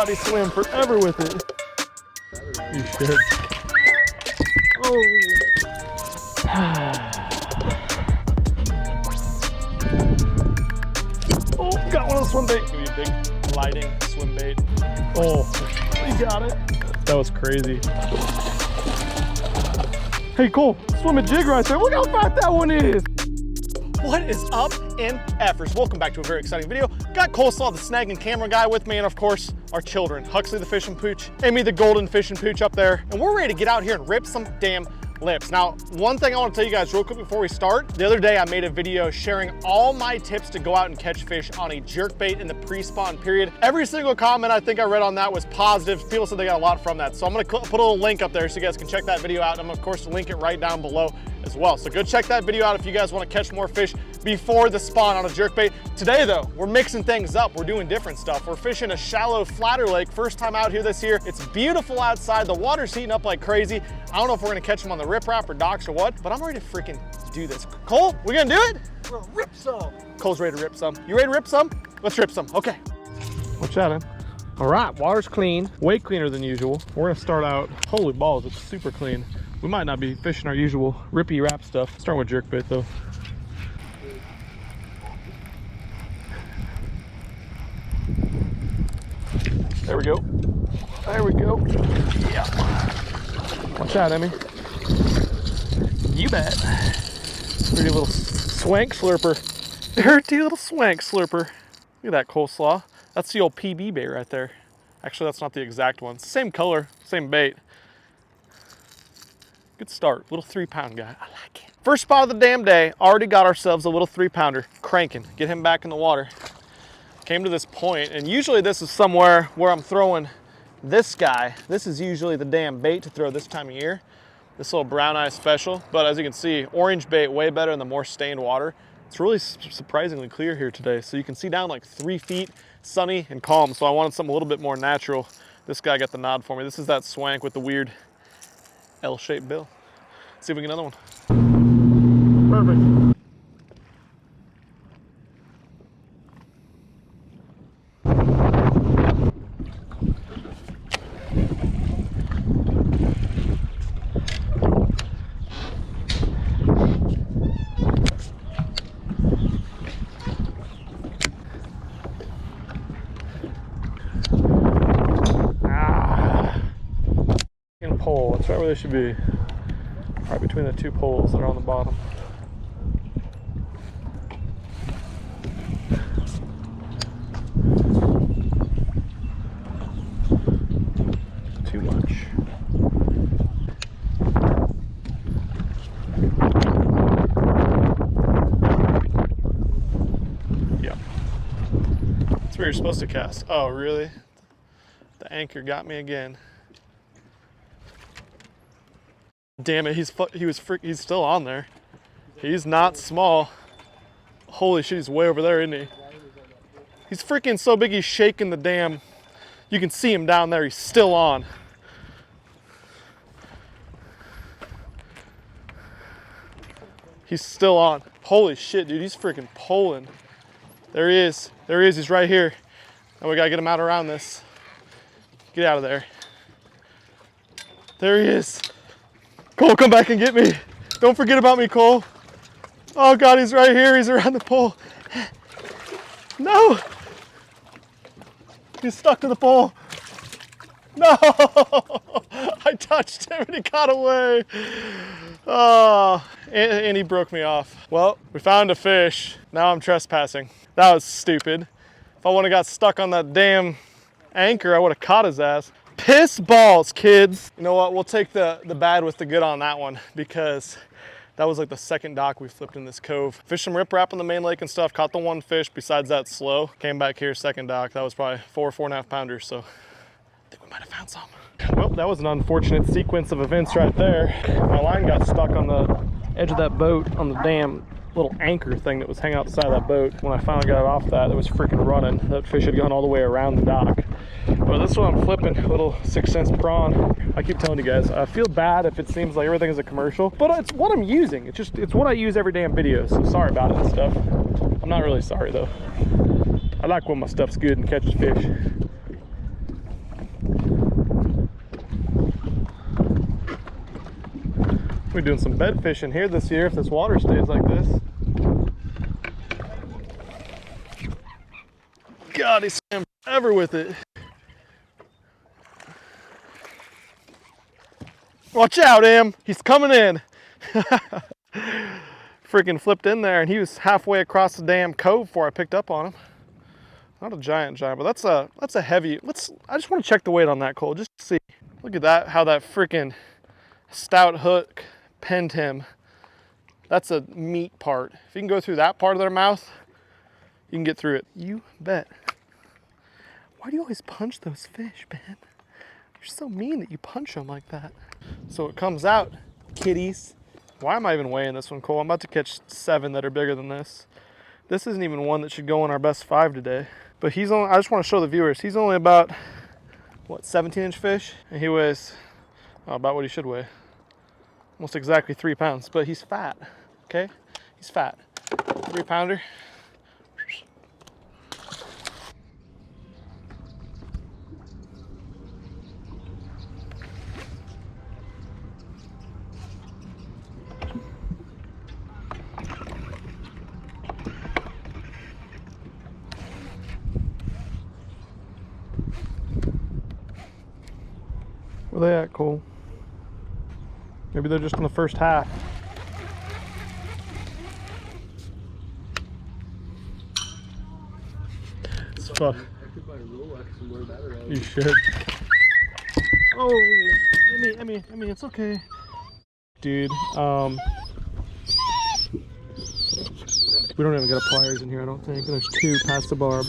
God, he swam forever with it. You should. Oh. Oh, got one of the swim bait. Give me a big gliding swim bait. Oh, you got it. That was crazy. Hey Cole, swim a jig right there. Look how fat that one is. What is up, NFers? Welcome back to a very exciting video. Got Coleslaw, the snagging camera guy, with me, and of course, our children. Huxley, the fishing pooch, Amy, the golden fishing pooch up there. And we're ready to get out here and rip some damn lips. Now, one thing I want to tell you guys real quick before we start. The other day I made a video sharing all my tips to go out and catch fish on a jerkbait in the pre-spawn period. Every single comment I think I read on that was positive. People said they got a lot from that. So I'm gonna put a little link up there so you guys can check that video out. And I'm of course link it right down below as well. So go check that video out if you guys want to catch more fish before the spawn on a jerkbait. Today though, we're mixing things up. We're doing different stuff. We're fishing a shallow flatter lake. First time out here this year. It's beautiful outside. The water's heating up like crazy. I don't know if we're gonna catch them on the riprap or docks or what, but I'm ready to freaking do this. Cole, we gonna do it? We're gonna rip some. Cole's ready to rip some. You ready to rip some? Let's rip some, okay. Watch out, man. All right, water's clean, way cleaner than usual. We're gonna start out, holy balls, it's super clean. We might not be fishing our usual rippy wrap stuff. Starting with jerkbait though. There we go. There we go. Yeah. Watch out, Emmy. You bet. Dirty little swank slurper. Dirty little swank slurper. Look at that coleslaw. That's the old PB bait right there. Actually, that's not the exact one. Same color, same bait. Good start, little 3-pound guy, I like it. First spot of the damn day, already got ourselves a little 3-pounder, cranking, get him back in the water. Came to this point, and usually this is somewhere where I'm throwing this guy. This is usually the damn bait to throw this time of year. This little brown eye special, but as you can see, orange bait way better in the more stained water. It's really surprisingly clear here today, so you can see down like 3 feet, sunny and calm, so I wanted something a little bit more natural. This guy got the nod for me. This is that swank with the weird L-shaped bill. Let's see if we get another one. Perfect. Pole, that's right where they should be. Right between the 2 poles that are on the bottom. Too much. Yep. That's where you're supposed to cast. Oh, really? The anchor got me again. Damn it, he's still on there. He's not small. Holy shit, he's way over there, isn't he? He's freaking so big he's shaking the damn. You can see him down there, he's still on. He's still on. Holy shit, dude, he's freaking pulling. There he is, he's right here. Now we gotta get him out around this. Get out of there. There he is. Cole, come back and get me. Don't forget about me, Cole. Oh God, he's right here. He's around the pole. No. He's stuck to the pole. No. I touched him and he got away. Oh, and he broke me off. Well, we found a fish. Now I'm trespassing. That was stupid. If I would've got stuck on that damn anchor, I would've caught his ass. Piss balls, kids. You know what, we'll take the bad with the good on that one because that was like the second dock we flipped in this cove. Fished some riprap on the main lake and stuff, caught the 1 fish besides that slow. Came back here, second dock. That was probably 4.5 pounders, so I think we might have found some. Well, that was an unfortunate sequence of events right there. My line got stuck on the edge of that boat on the damn little anchor thing that was hanging out the side of that boat. When I finally got it off that, it was freaking running. That fish had gone all the way around the dock. But this one I'm flipping, a little 6-cent prawn. I keep telling you guys, I feel bad if it seems like everything is a commercial, but it's what I'm using. It's what I use every damn video, so sorry about it and stuff. I'm not really sorry though. I like when my stuff's good and catches fish. We're doing some bed fishing here this year if this water stays like this. God, he's swam forever with it. Watch out, Em. He's coming in. Freaking flipped in there, and he was halfway across the damn cove before I picked up on him. Not a giant, but that's a heavy. I just want to check the weight on that, Cole, just to see. Look at that, how that freaking stout hook pinned him. That's a meat part. If you can go through that part of their mouth, you can get through it. You bet. Why do you always punch those fish, man? You're so mean that you punch them like that. So it comes out, kitties. Why am I even weighing this one, Cole? I'm about to catch 7 that are bigger than this. This isn't even one that should go in our best 5 today. But he's only, I just want to show the viewers, he's only about, what, 17-inch fish? And he weighs about what he should weigh. Almost exactly 3 pounds, but he's fat, okay? He's fat. 3-pounder. Where they at, Cole? Maybe they're just in the first half. It's fun. I could buy a Rolex and wear that around. You should. Oh, Emmy, it's okay. Dude, we don't even got pliers in here, I don't think. There's 2 past the barb.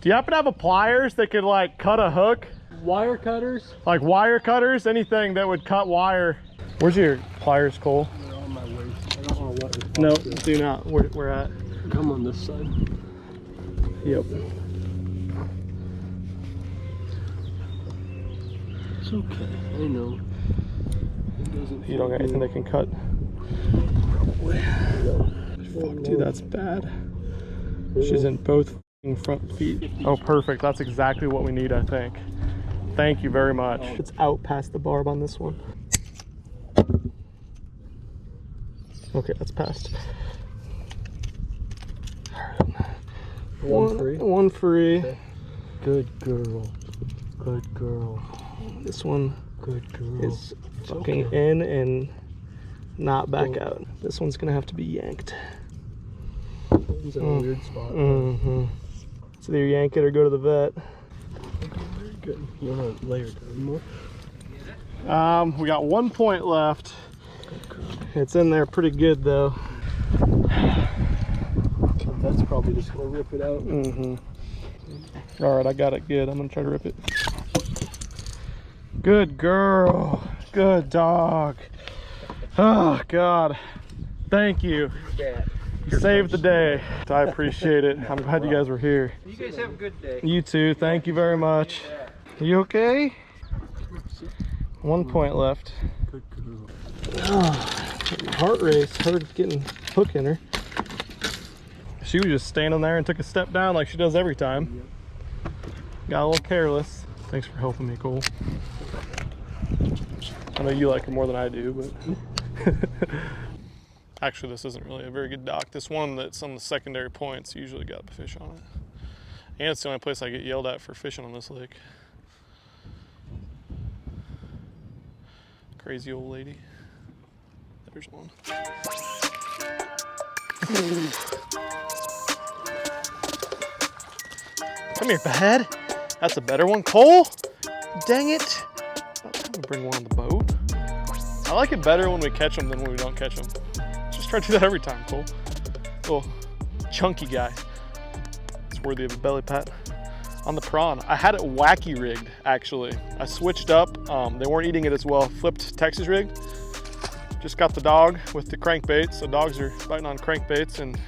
Do you happen to have a pliers that could like cut a hook? Wire cutters? Like wire cutters? Anything that would cut wire. Where's your pliers, Cole? They're on my waist. I don't want to let it. No, do not. We're at. Come on this side. Yep. It's okay. I know. It doesn't. You don't got anything that can cut? Fuck, dude, that's bad. She's in both front feet. Oh, perfect. That's exactly what we need, I think. Thank you very much. It's out past the barb on this one. Okay, that's past. One free. One free. Okay. Good girl. Good girl. This one good girl. is fucking in and not back out. This one's gonna have to be yanked. It's in a weird spot. Mm-hmm. So either yank it or go to the vet. Very good. You want to lay her down more? We got 1 point left. It's in there pretty good though. That's probably just gonna rip it out. Mm-hmm. All right, I got it good. I'm gonna try to rip it. Good girl. Good dog. Oh God. Thank you. You saved the day. I appreciate it. I'm glad you guys were here. You guys have a good day. You too. Thank you very much. You okay? 1 point left. Good girl. Oh, heart race. Her getting hook in her. She was just standing there and took a step down like she does every time. Got a little careless. Thanks for helping me, Cole. I know you like her more than I do, but actually this isn't really a very good dock. This one that's on the secondary points usually got the fish on it. And it's the only place I get yelled at for fishing on this lake. Crazy old lady. There's one. Come here, bud. That's a better one. Cole? Dang it. I'm gonna bring one on the boat. I like it better when we catch them than when we don't catch them. Just try to do that every time, Cole. Little chunky guy. It's worthy of a belly pat. On the prawn, I had it wacky rigged, actually. I switched up. They weren't eating it as well. Flipped Texas rig. Just got the dog with the crankbait. So dogs are biting on crankbaits and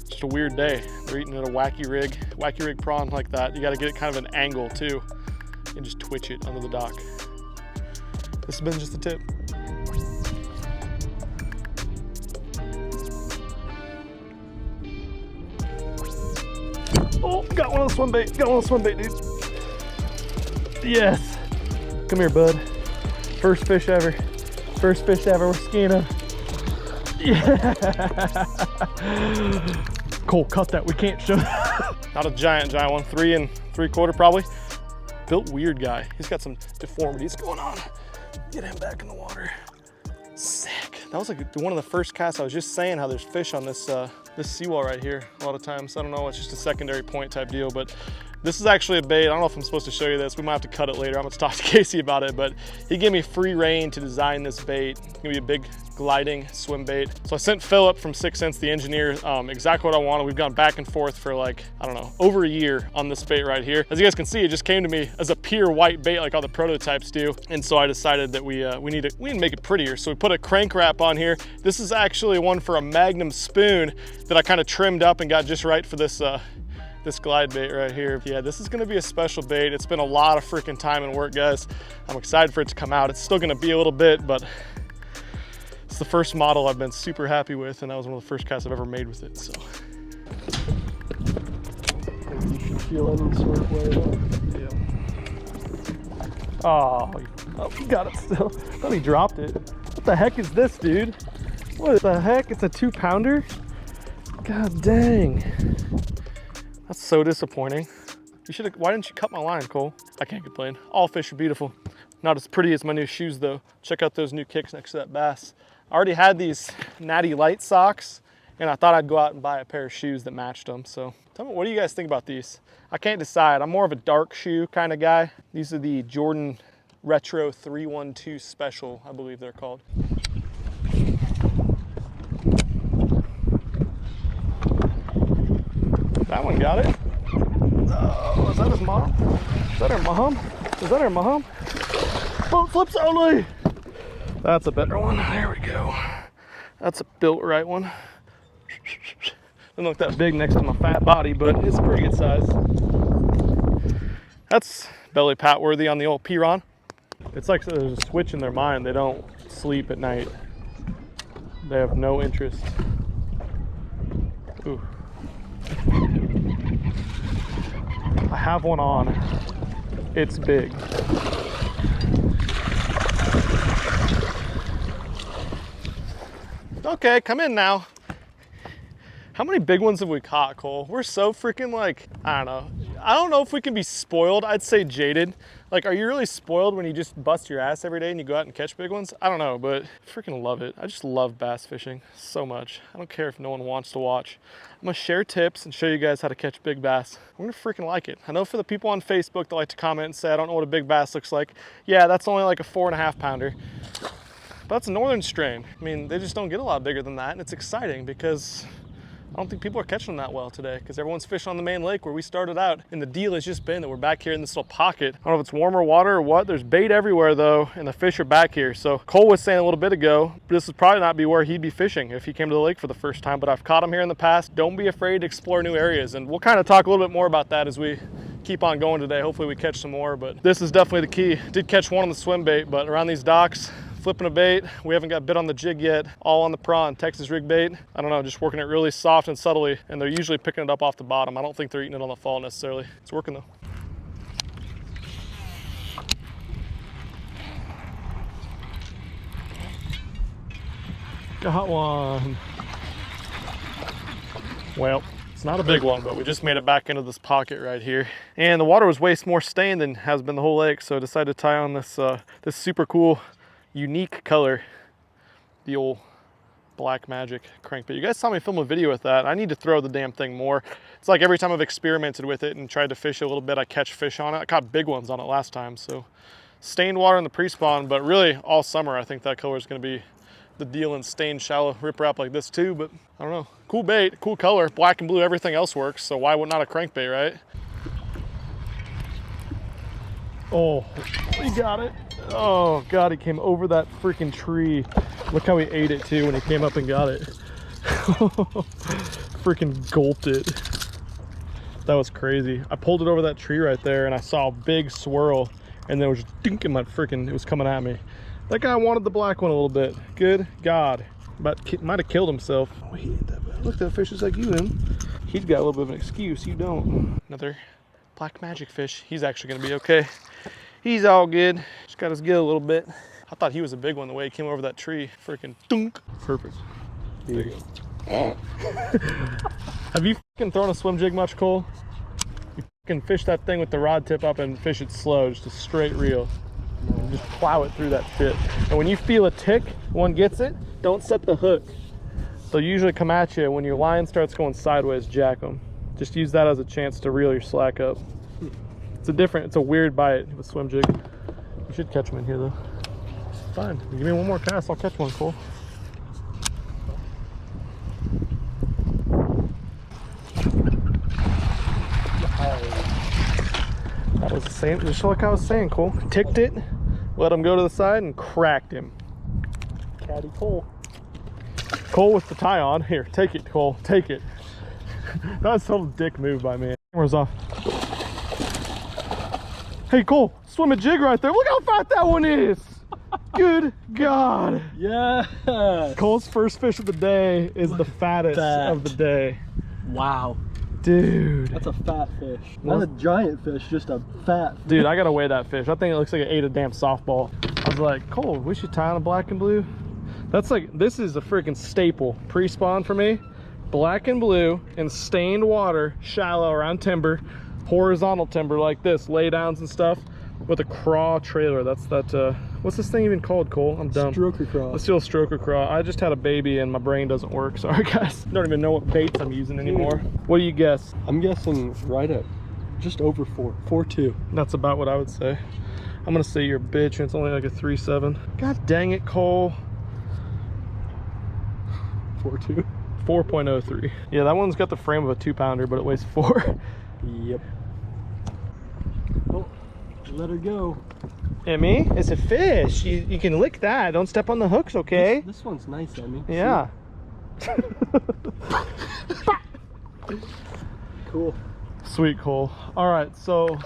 just a weird day. They're eating at a wacky rig prawn like that. You gotta get it kind of an angle too and just twitch it under the dock. This has been just the tip. Oh, got one on the swim bait. Got one on the swim bait, dude. Yes. Come here, bud. First fish ever. First fish ever, we're skiing him. Yeah. Cole, cut that, we can't show that. Not a giant one, 3 3/4 probably. Built weird guy. He's got some deformities going on. Get him back in the water. Sick. That was like one of the first casts. I was just saying how there's fish on this this seawall right here a lot of times. I don't know, it's just a secondary point type deal, but this is actually a bait. I don't know if I'm supposed to show you this. We might have to cut it later. I'm gonna talk to Casey about it, but he gave me free reign to design this bait. It's gonna be a big gliding swim bait. So I sent Philip from 6 Cents, the engineer, exactly what I wanted. We've gone back and forth for like, I don't know, over a year on this bait right here. As you guys can see, it just came to me as a pure white bait like all the prototypes do. And so I decided that we need to make it prettier. So we put a crank wrap on here. This is actually one for a Magnum spoon that I kind of trimmed up and got just right for this this glide bait right here. Yeah, this is gonna be a special bait. It's been a lot of freaking time and work, guys. I'm excited for it to come out. It's still gonna be a little bit, but it's the first model I've been super happy with, and that was one of the first casts I've ever made with it, so. You should feel any sort of way about it. Yeah. Oh, he got it still. I thought he dropped it. What the heck is this, dude? What the heck? It's a 2-pounder? God dang. That's so disappointing. Why didn't you cut my line, Cole? I can't complain. All fish are beautiful. Not as pretty as my new shoes though. Check out those new kicks next to that bass. I already had these Natty Light socks and I thought I'd go out and buy a pair of shoes that matched them. So tell me, what do you guys think about these? I can't decide. I'm more of a dark shoe kind of guy. These are the Jordan Retro 312 Special, I believe they're called. That one got it. Oh, is that his mom? Is that her mom? Is that her mom? Boat flips only. That's a better one. There we go. That's a built right one. Doesn't look that big next to my fat body, but it's a pretty good size. That's belly pat worthy on the old Piran. It's like there's a switch in their mind. They don't sleep at night. They have no interest. Ooh. I have one on. It's big. Okay, come in now. How many big ones have we caught, Cole? We're so freaking like, I don't know if we can be spoiled. I'd say jaded. Like, are you really spoiled when you just bust your ass every day and you go out and catch big ones? I don't know, but I freaking love it. I just love bass fishing so much. I don't care if no one wants to watch. I'm gonna share tips and show you guys how to catch big bass. We're gonna freaking like it. I know for the people on Facebook that like to comment and say, I don't know what a big bass looks like. Yeah, that's only like a 4.5 pounder. But that's a northern strain. I mean, they just don't get a lot bigger than that, and it's exciting because I don't think people are catching them that well today because everyone's fishing on the main lake where we started out. And the deal has just been that we're back here in this little pocket. I don't know if it's warmer water or what. There's bait everywhere though, and the fish are back here. So Cole was saying a little bit ago, this would probably not be where he'd be fishing if he came to the lake for the first time, but I've caught him here in the past. Don't be afraid to explore new areas. And we'll kind of talk a little bit more about that as we keep on going today. Hopefully we catch some more, but this is definitely the key. Did catch one on the swim bait, but around these docks, flipping a bait. We haven't got bit on the jig yet, all on the prawn, Texas rig bait. I don't know, just working it really soft and subtly, and they're usually picking it up off the bottom. I don't think they're eating it on the fall necessarily. It's working though. Got one. Well, it's not a big one, but we just made it back into this pocket right here. And the water was way more stained than has been the whole lake, so I decided to tie on this, this super cool unique color, the old Black Magic crankbait. You guys saw me film a video with that. I need to throw the damn thing more. It's like every time I've experimented with it and tried to fish a little bit, I catch fish on it. I caught big ones on it last time. So stained water in the pre-spawn, but really all summer I think that color is going to be the deal in stained shallow riprap like this too. But I don't know, cool bait, cool color, black and blue, everything else works. So why would not a crankbait, right? Oh, he got it. Oh God, he came over that freaking tree. Look how he ate it too when he came up and got it. Freaking gulped it. That was crazy. I pulled it over that tree right there and I saw a big swirl and then it was dinking my freaking, it was coming at me. That guy wanted the black one a little bit. Good God. Might have killed himself. Oh, he ate that bad. Look, that fish is like you, him. He's got a little bit of an excuse, you don't. Another Black Magic fish. He's actually gonna be okay. He's all good. Just got his gill a little bit. I thought he was a big one the way he came over that tree. Freaking dunk. Perfect. There you go. Have you fucking thrown a swim jig much, Cole? You fucking fish that thing with the rod tip up and fish it slow, just a straight reel. And just plow it through that shit. And when you feel a tick, one gets it, don't set the hook. They'll usually come at you when your line starts going sideways, jack them. Just use that as a chance to reel your slack up. It's a weird bite with swim jig. You should catch them in here though. Fine, give me one more cast, I'll catch one, Cole. That was the same, just like I was saying, Cole. Ticked it, let him go to the side and cracked him. Caddy Cole. Cole with the tie on. Here, take it, Cole, take it. That was a total dick move by me. Camera's off. Hey, Cole, swim a jig right there. Look how fat that one is. Good God. Yeah. Cole's first fish of the day is the fattest of the day. Wow. Dude. That's a fat fish. Not a giant fish, just a fat fish. Dude, I gotta weigh that fish. I think it looks like it ate a damn softball. I was like, Cole, we should tie on a black and blue. That's like, this is a freaking staple pre-spawn for me. Black and blue in stained water, shallow around timber, horizontal timber like this, laydowns and stuff, with a craw trailer. That's that, what's this thing even called, Cole? I'm dumb. Stroker craw. Let's do a stroker craw. I just had a baby and my brain doesn't work. Sorry guys. Don't even know what baits I'm using anymore. What do you guess? I'm guessing right at just over 4.2. That's about what I would say. I'm gonna say you're a bitch and it's only like a 3.7. God dang it, Cole. 4.2. 4.03. Yeah, that one's got the frame of a 2-pounder, but it weighs 4. Yep. Oh, let her go. Emmy, it's a fish. You can lick that. Don't step on the hooks, okay? This one's nice, Emmy. Yeah. Cool. Sweet, Cole. All right, so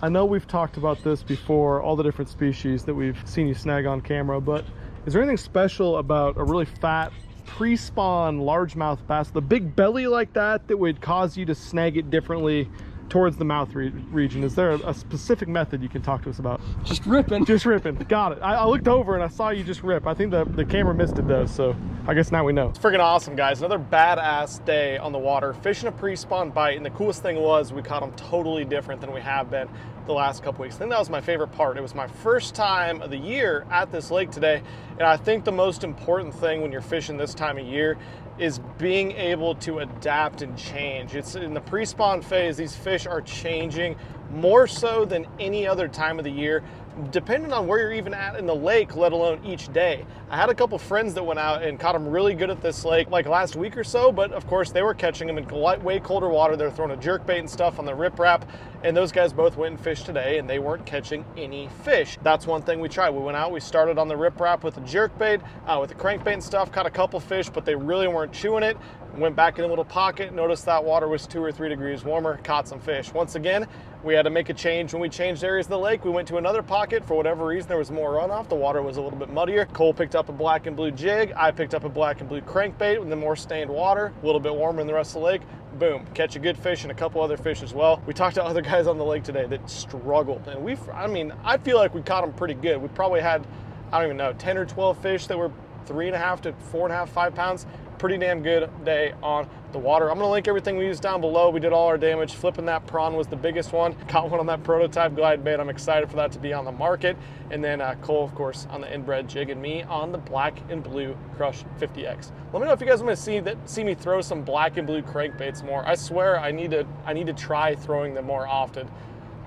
I know we've talked about this before, all the different species that we've seen you snag on camera, but is there anything special about a really fat pre-spawn largemouth bass, the big belly like that, that would cause you to snag it differently towards the mouth region? Is there a specific method you can talk to us about? Just ripping. Just ripping. Got it. I looked over and I saw you just rip. I think the camera missed it though, so I guess now we know. It's freaking awesome, guys. Another badass day on the water, fishing a pre-spawn bite, and the coolest thing was we caught them totally different than we have been the last couple weeks. I think that was my favorite part. It was my first time of the year at this lake today, and I think the most important thing when you're fishing this time of year is being able to adapt and change. It's in the pre-spawn phase, these fish are changing more so than any other time of the year, depending on where you're even at in the lake, let alone each day. I had a couple friends that went out and caught them really good at this lake like last week or so, but of course they were catching them in way colder water. They're throwing a jerkbait and stuff on the riprap, and those guys both went and fished today and they weren't catching any fish. That's one thing we tried. We went out, we started on the riprap with a jerkbait, with the crankbait and stuff, caught a couple fish, but they really weren't chewing it. Went back in a little pocket, noticed that water was 2 or 3 degrees warmer, caught some fish. Once again, we had to make a change. When we changed areas of the lake, we went to another pocket. For whatever reason, there was more runoff. The water was a little bit muddier. Cole picked up a black and blue jig. I picked up a black and blue crankbait with the more stained water, a little bit warmer than the rest of the lake. Boom, catch a good fish and a couple other fish as well. We talked to other guys on the lake today that struggled, and I feel like we caught them pretty good. We probably had, I don't even know, 10 or 12 fish that were 3.5 to 4.5, 5 pounds. Pretty damn good day on the water. I'm gonna link everything we used down below. We did all our damage. Flipping that prawn was the biggest one. Caught one on that prototype glide bait. I'm excited for that to be on the market. And then Cole, of course, on the inbred jig, and me on the black and blue Crush 50X. Let me know if you guys want to see me throw some black and blue crankbaits more. I swear I need to try throwing them more often.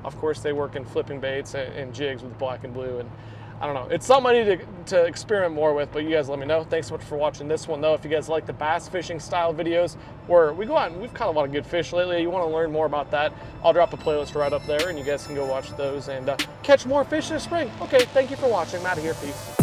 Of course, they work in flipping baits and jigs with black and blue, and I don't know. It's something I need to experiment more with, but you guys let me know. Thanks so much for watching this one, though. If you guys like the bass fishing style videos where we go out and we've caught a lot of good fish lately, you want to learn more about that, I'll drop a playlist right up there, and you guys can go watch those and catch more fish this spring. Okay, thank you for watching. I'm out of here. Peace.